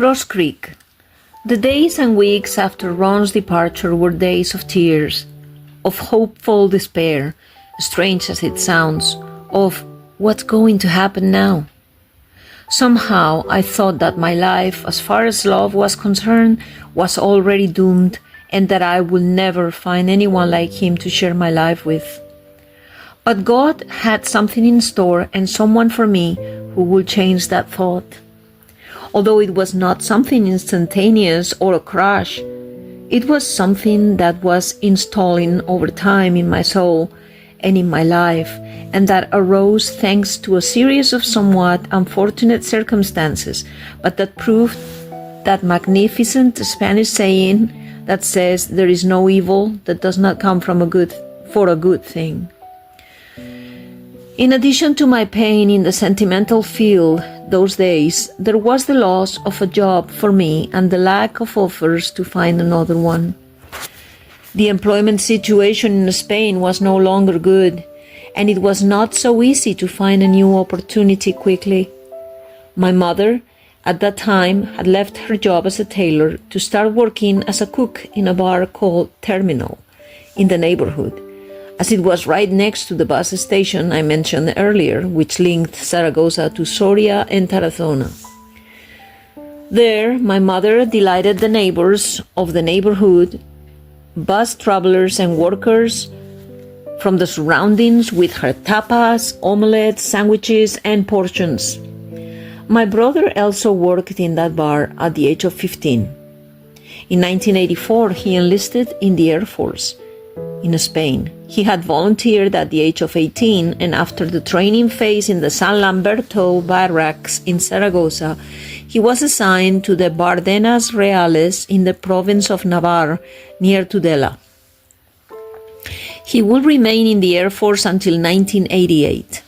Cross Creek. The days and weeks after Ron's departure were days of tears, of hopeful despair, strange as it sounds, of what's going to happen now. Somehow I thought that my life, as far as love was concerned, was already doomed and that I would never find anyone like him to share my life with. But God had something in store and someone for me who would change that thought. Although it was not something instantaneous or a crash, it was something that was installing over time in my soul and in my life, and that arose thanks to a series of somewhat unfortunate circumstances, but that proved that magnificent Spanish saying that says there is no evil that does not come from for a good thing. In addition to my pain in the sentimental field those days, there was the loss of a job for me and the lack of offers to find another one. The employment situation in Spain was no longer good, and it was not so easy to find a new opportunity quickly. My mother, at that time, had left her job as a tailor to start working as a cook in a bar called Terminal in the neighborhood, as it was right next to the bus station I mentioned earlier, which linked Zaragoza to Soria and Tarazona. There, my mother delighted the neighbors of the neighborhood, bus travelers and workers from the surroundings with her tapas, omelets, sandwiches, and portions. My brother also worked in that bar at the age of 15. In 1984, he enlisted in the Air Force in Spain. He had volunteered at the age of 18, and after the training phase in the San Lamberto barracks in Zaragoza, he was assigned to the Bardenas Reales in the province of Navarre, near Tudela. He would remain in the Air Force until 1988.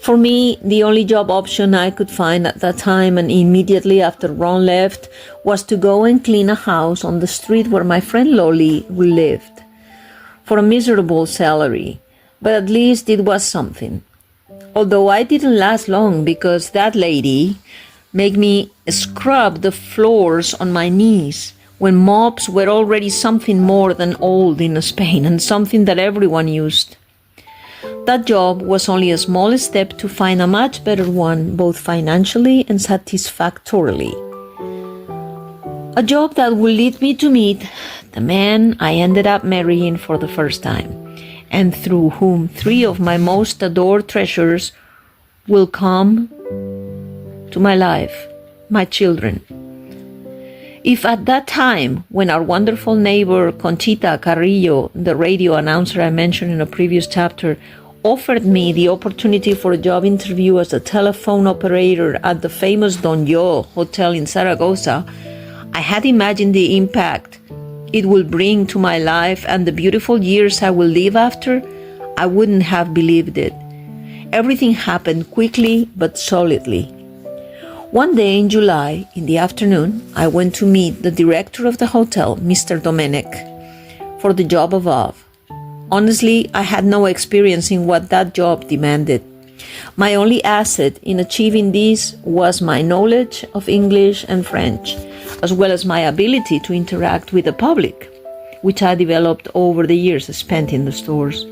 For me, the only job option I could find at that time and immediately after Ron left was to go and clean a house on the street where my friend Loli lived, for a miserable salary, but at least it was something. Although I didn't last long because that lady made me scrub the floors on my knees when mops were already something more than old in Spain and something that everyone used. That job was only a small step to find a much better one, both financially and satisfactorily. A job that would lead me to meet the man I ended up marrying for the first time, and through whom 3 of my most adored treasures will come to my life, my children. If at that time, when our wonderful neighbor Conchita Carrillo, the radio announcer I mentioned in a previous chapter, offered me the opportunity for a job interview as a telephone operator at the famous Don Yo Hotel in Zaragoza, I had imagined the impact it will bring to my life and the beautiful years I will live after, I wouldn't have believed it. Everything happened quickly but solidly. One day in July, in the afternoon, I went to meet the director of the hotel, Mr. Domenech, for the job above. Honestly, I had no experience in what that job demanded. My only asset in achieving this was my knowledge of English and French, as well as my ability to interact with the public, which I developed over the years spent in the stores.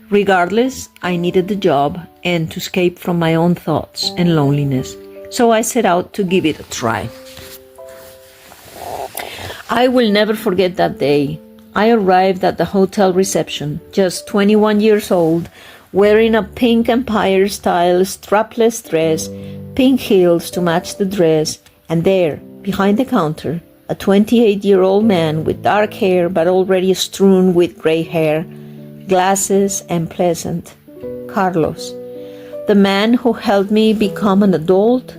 Regardless, I needed the job and to escape from my own thoughts and loneliness, so I set out to give it a try. I will never forget that day. I arrived at the hotel reception, just 21 years old, wearing a pink Empire-style strapless dress, pink heels to match the dress, and there, behind the counter, a 28-year-old man with dark hair but already strewn with gray hair, glasses and pleasant, Carlos, the man who helped me become an adult,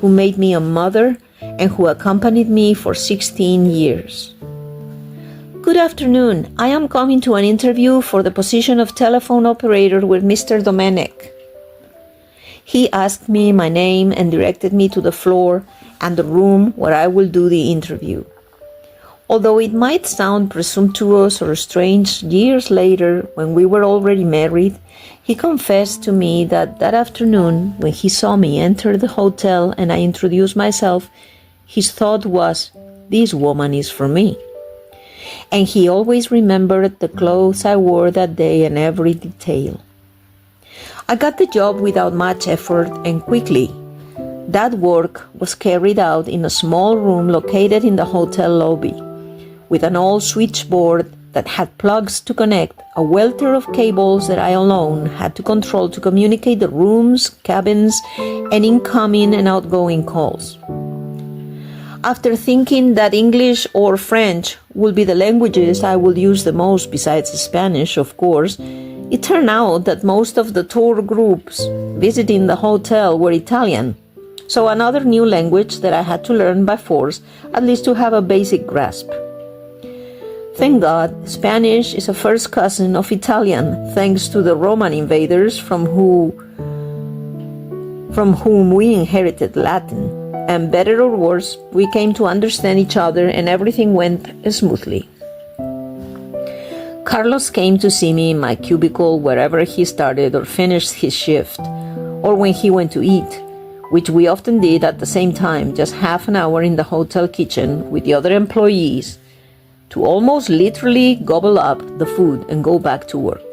who made me a mother, and who accompanied me for 16 years. Good afternoon. I am coming to an interview for the position of telephone operator with Mr. Domenech. He asked me my name and directed me to the floor and the room where I will do the interview. Although it might sound presumptuous or strange years later when we were already married, he confessed to me that afternoon when he saw me enter the hotel and I introduced myself, his thought was, "This woman is for me." And he always remembered the clothes I wore that day and every detail. I got the job without much effort and quickly. That work was carried out in a small room located in the hotel lobby, with an old switchboard that had plugs to connect a welter of cables that I alone had to control to communicate the rooms, cabins, and incoming and outgoing calls. After thinking that English or French would be the languages I would use the most besides Spanish, of course, it turned out that most of the tour groups visiting the hotel were Italian, so another new language that I had to learn by force, at least to have a basic grasp. Thank God, Spanish is a first cousin of Italian, thanks to the Roman invaders from whom we inherited Latin. And better or worse, we came to understand each other and everything went smoothly. Carlos came to see me in my cubicle wherever he started or finished his shift, or when he went to eat, which we often did at the same time, just half an hour in the hotel kitchen with the other employees, to almost literally gobble up the food and go back to work.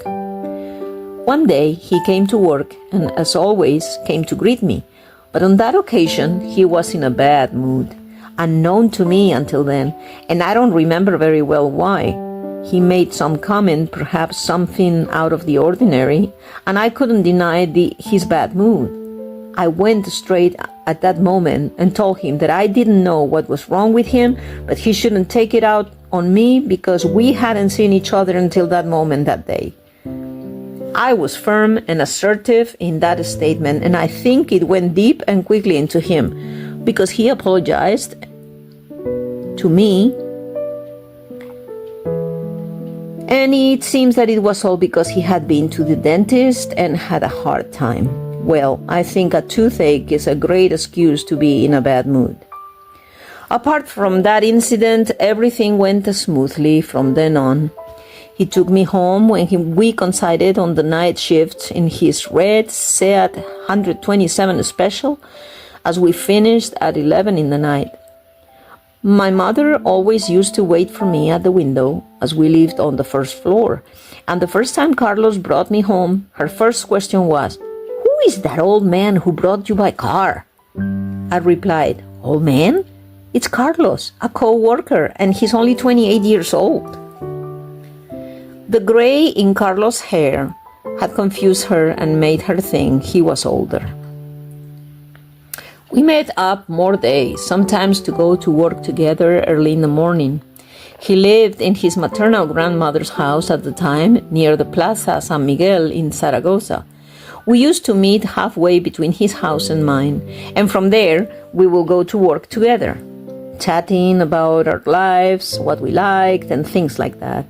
One day he came to work and, as always, came to greet me, but on that occasion he was in a bad mood, unknown to me until then, and I don't remember very well why. He made some comment, perhaps something out of the ordinary, and I couldn't deny his bad mood. I went straight at that moment and told him that I didn't know what was wrong with him, but he shouldn't take it out on me because we hadn't seen each other until that moment that day. I was firm and assertive in that statement, and I think it went deep and quickly into him, because he apologized to me, and it seems that it was all because he had been to the dentist and had a hard time. Well, I think a toothache is a great excuse to be in a bad mood. Apart from that incident, everything went smoothly from then on. He took me home when we coincided on the night shift in his red Seat 127 Special as we finished at 11 in the night. My mother always used to wait for me at the window as we lived on the first floor, and the first time Carlos brought me home, her first question was, "Who is that old man who brought you by car?" I replied, "Old man? It's Carlos, a co-worker, and he's only 28 years old." The gray in Carlos' hair had confused her and made her think he was older. We met up more days, sometimes to go to work together early in the morning. He lived in his maternal grandmother's house at the time, near the Plaza San Miguel in Zaragoza. We used to meet halfway between his house and mine, and from there we would go to work together, chatting about our lives, what we liked, and things like that.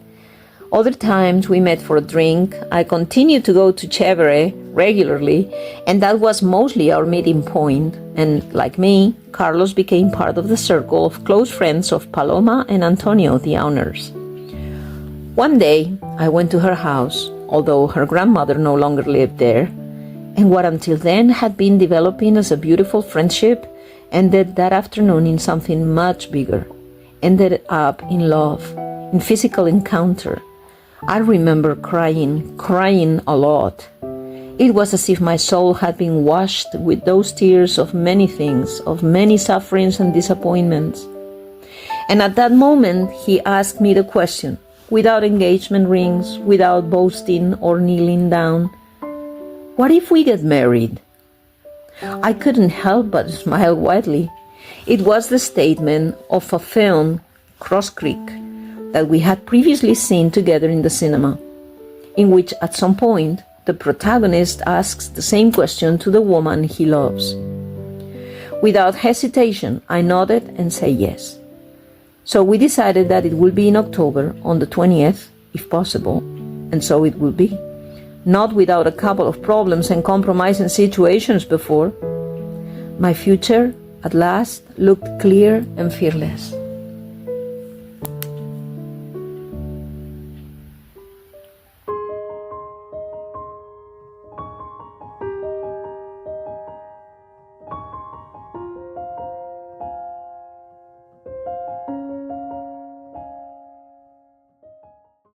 Other times we met for a drink. I continued to go to Chevre regularly, and that was mostly our meeting point. And like me, Carlos became part of the circle of close friends of Paloma and Antonio, the owners. One day, I went to her house, although her grandmother no longer lived there, and what until then had been developing as a beautiful friendship ended that afternoon in something much bigger, ended up in love, in physical encounter. I remember crying a lot. It was as if my soul had been washed with those tears of many things, of many sufferings and disappointments. And at that moment, he asked me the question, without engagement rings, without boasting or kneeling down, "What if we get married?" I couldn't help but smile widely. It was the statement of a film, Cross Creek, that we had previously seen together in the cinema, in which at some point the protagonist asks the same question to the woman he loves. Without hesitation, I nodded and said yes. So we decided that it would be in October, on the 20th, if possible, and so it would be. Not without a couple of problems and compromising situations before. My future, at last, looked clear and fearless.